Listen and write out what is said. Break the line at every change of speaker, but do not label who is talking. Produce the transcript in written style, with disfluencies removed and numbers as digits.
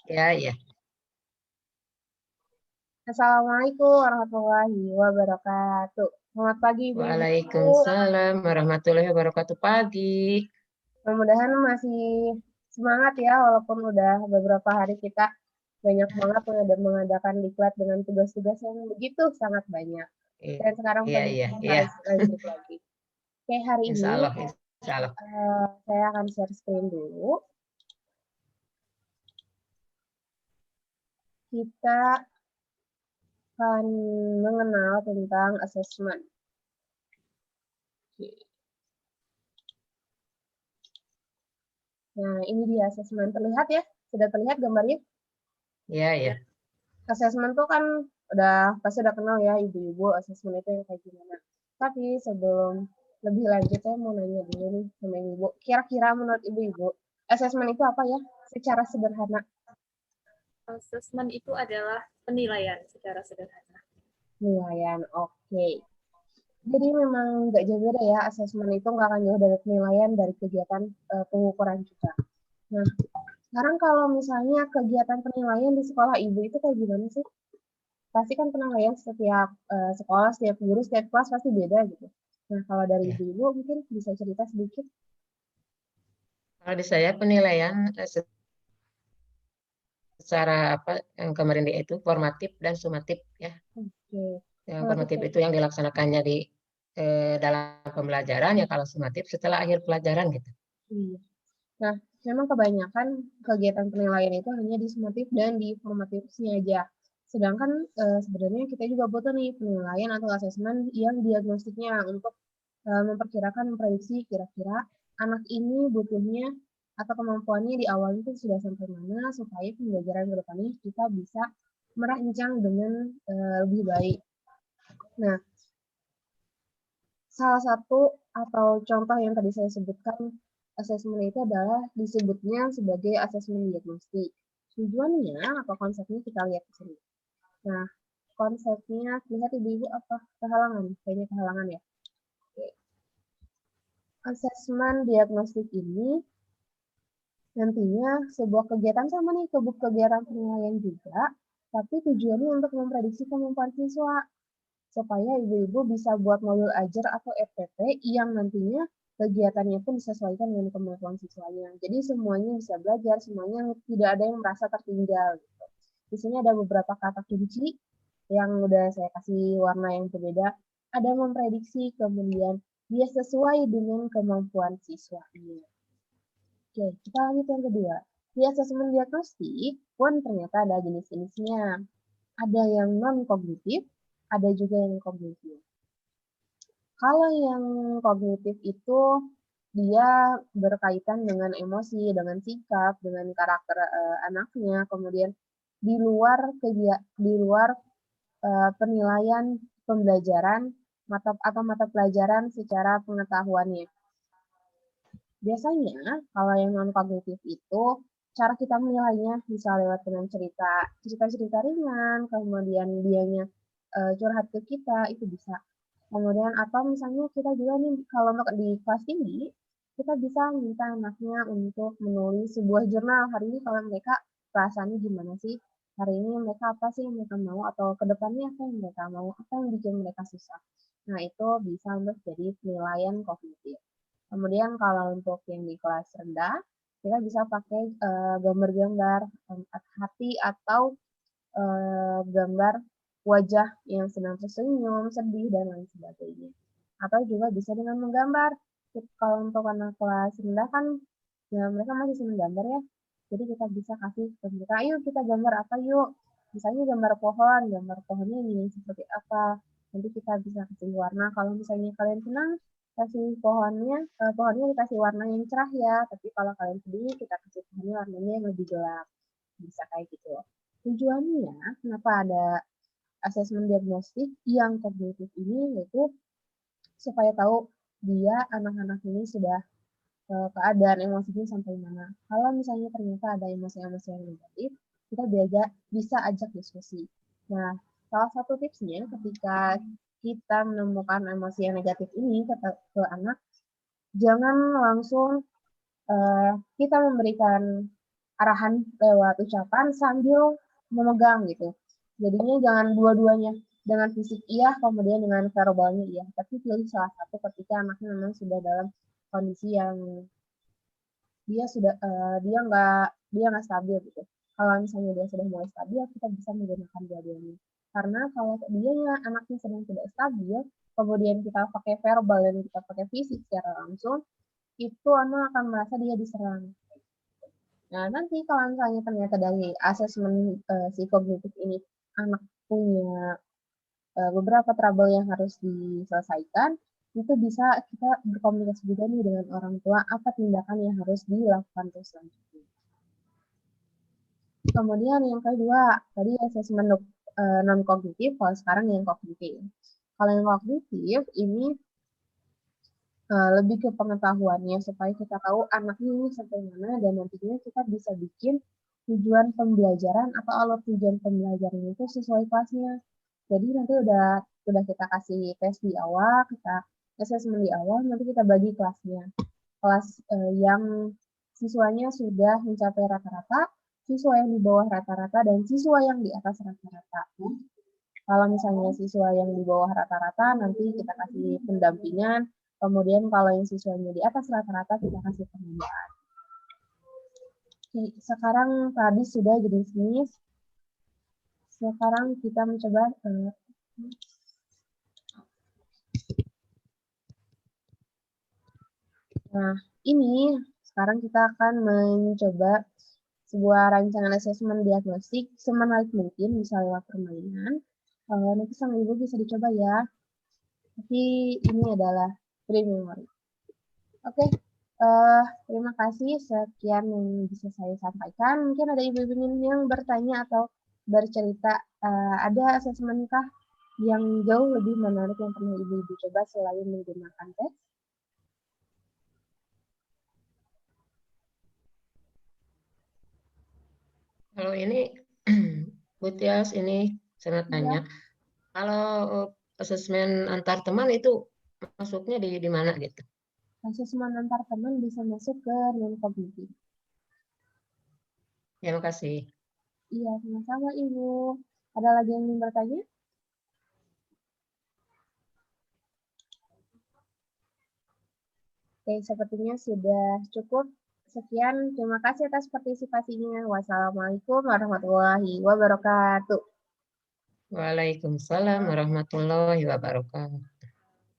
Ya, ya.
Assalamualaikum warahmatullahi wabarakatuh. Selamat pagi Ibu-Ibu.
Waalaikumsalam warahmatullahi wabarakatuh. Pagi.
Mudah-mudahan masih semangat ya, walaupun udah beberapa hari kita banyak banget mengadakan diklat dengan tugas-tugas yang begitu sangat banyak. Dan sekarang
Iya,
pagi
iya,
kita
iya.
harus lanjut lagi. Oke, hari
Insya
ini
Allah, insya Allah.
saya akan share screen dulu. Kita akan mengenal tentang assessment. Nah, ini dia assessment. Terlihat ya? Sudah terlihat gambarnya?
Iya, iya.
Assessment tuh kan pasti udah kenal ya ibu-ibu assessment itu yang kayak gimana. Tapi sebelum lebih lanjut saya mau nanya dulu nih sama ibu. Kira-kira menurut ibu-ibu assessment itu apa ya? Secara sederhana.
Asesmen itu adalah penilaian secara sederhana.
Penilaian, oke. Jadi memang nggak jauh beda ya, assessment itu nggak akan jauh dari penilaian dari kegiatan pengukuran kita. Nah, sekarang kalau misalnya kegiatan penilaian di sekolah ibu itu kayak gimana sih? Pasti kan penilaian setiap sekolah, setiap guru, setiap kelas pasti beda gitu. Nah, kalau dari
Ya.
ibu-ibu mungkin bisa cerita sedikit.
Kalau di saya penilaian secara apa yang kemarin itu formatif dan sumatif ya.
Oke.
Yang
Nah,
formatif itu yang dilaksanakannya di dalam pembelajaran ya, kalau sumatif setelah akhir pelajaran gitu.
iya. Nah, memang kebanyakan kegiatan penilaian itu hanya di sumatif dan di formatifnya aja. Sedangkan sebenarnya kita juga butuh nih penilaian atau asesmen yang diagnostiknya untuk memperkirakan, memprediksi kira-kira anak ini butuhnya atau kemampuannya di awal itu sudah sampai mana supaya pembelajaran ke depannya kita bisa merancang dengan lebih baik. Nah, salah satu atau contoh yang tadi saya sebutkan asesmen itu adalah disebutnya sebagai asesmen diagnostik. Tujuannya atau konsepnya kita lihat di sini. Nah, konsepnya lihat ibu-ibu apa? Kehalangan, kayaknya kehalangan ya. Oke. Asesmen diagnostik ini nantinya sebuah kegiatan sama nih, kegiatan penilaian juga, tapi tujuannya untuk memprediksi kemampuan siswa supaya ibu-ibu bisa buat modul ajar atau RPP yang nantinya kegiatannya pun disesuaikan dengan kemampuan siswanya. Jadi semuanya bisa belajar, semuanya tidak ada yang merasa tertinggal. Gitu. Di sini ada beberapa kata kunci yang udah saya kasih warna yang berbeda. Ada memprediksi, kemudian dia sesuai dengan kemampuan siswanya. Oke, kita lanjut yang kedua. Di asesmen diagnostik pun ternyata ada jenis-jenisnya. Ada yang non-kognitif, ada juga yang kognitif. Kalau yang kognitif itu dia berkaitan dengan emosi, dengan sikap, dengan karakter anaknya, kemudian di luar penilaian pembelajaran mata pelajaran secara pengetahuannya. Biasanya kalau yang non kognitif itu cara kita menilainya bisa lewat dengan cerita-cerita ringan, kemudian dianya curhat ke kita itu bisa. Kemudian atau misalnya kita juga nih kalau untuk di kelas tinggi kita bisa minta anaknya untuk menulis sebuah jurnal hari ini kalau mereka perasaannya gimana sih hari ini mereka apa sih yang mereka mau atau kedepannya apa yang mereka mau apa yang bikin mereka susah. Nah itu bisa untuk jadi penilaian kognitif. Kemudian kalau untuk yang di kelas rendah, kita bisa pakai gambar-gambar hati atau gambar wajah yang sedang tersenyum, sedih, dan lain sebagainya. Atau juga bisa dengan menggambar. Kalau untuk anak kelas rendah kan ya mereka masih senang gambar ya. Jadi kita bisa kasih ke mereka, ayo kita gambar apa yuk. Misalnya gambar pohonnya ini seperti apa. Nanti kita bisa kasih warna. Kalau misalnya kalian senang, kasih pohonnya dikasih warna yang cerah ya. Tapi kalau kalian sedih, kita kasih pohonnya warnanya yang lebih gelap. Bisa kayak gitu. Tujuannya, kenapa ada asesmen diagnostik yang kognitif ini, yaitu supaya tahu dia anak-anak ini sudah keadaan emosinya sampai mana. Kalau misalnya ternyata ada emosi-emosi yang negatif, kita bisa ajak diskusi. Nah, salah satu tipsnya ketika kita menemukan emosi yang negatif ini ke anak, jangan langsung kita memberikan arahan lewat ucapan sambil memegang gitu. Jadinya jangan dua-duanya dengan fisik iya, kemudian dengan verbalnya iya, tapi pilih salah satu ketika anaknya memang sudah dalam kondisi yang dia nggak stabil gitu. Kalau misalnya dia sudah mulai stabil, kita bisa menggunakan dua-duanya. Karena kalau anaknya sedang tidak stabil, kemudian kita pakai verbal dan kita pakai fisik secara langsung, itu anak akan merasa dia diserang. Nah, nanti kalau misalnya ternyata dari asesmen si kognitif ini anak punya beberapa trouble yang harus diselesaikan, itu bisa kita berkomunikasi juga nih dengan orang tua apa tindakan yang harus dilakukan terus selanjutnya. Kemudian yang kedua, tadi asesmen non-kognitif, kalau sekarang yang kognitif. Kalau yang kognitif ini lebih ke pengetahuannya supaya kita tahu anaknya ini sampai mana dan nantinya kita bisa bikin tujuan pembelajaran atau alur tujuan pembelajaran itu sesuai kelasnya. Jadi nanti udah kita kasih tes di awal, kita assessment di awal, nanti kita bagi kelasnya. Kelas yang siswanya sudah mencapai rata-rata, siswa yang di bawah rata-rata, dan siswa yang di atas rata-rata. Kalau misalnya siswa yang di bawah rata-rata, nanti kita kasih pendampingan. Kemudian kalau yang siswanya di atas rata-rata, kita kasih pengembangan. Sekarang tadi sudah jenis-jenis. Sekarang kita mencoba nah, ini sekarang kita akan mencoba sebuah rancangan asesmen diagnostik semenarik mungkin, bisa lewat permainan. Nanti sama ibu bisa dicoba ya. Tapi ini adalah pre-memory. Oke, terima kasih. Sekian yang bisa saya sampaikan. Mungkin ada ibu-ibu yang bertanya atau bercerita, ada asesmenkah yang jauh lebih menarik yang pernah ibu-ibu coba selain menggunakan tes?
Kalau ini, Bu Tias, ini saya tanya, kalau asesmen antar teman itu masuknya di mana gitu?
Asesmen antar teman bisa masuk ke non-kognitif.
Terima kasih.
Iya, sama-sama Ibu. Ada lagi yang ingin bertanya? Oke, sepertinya sudah cukup. Sekian, terima kasih atas partisipasinya. Wassalamualaikum warahmatullahi wabarakatuh.
Waalaikumsalam warahmatullahi wabarakatuh.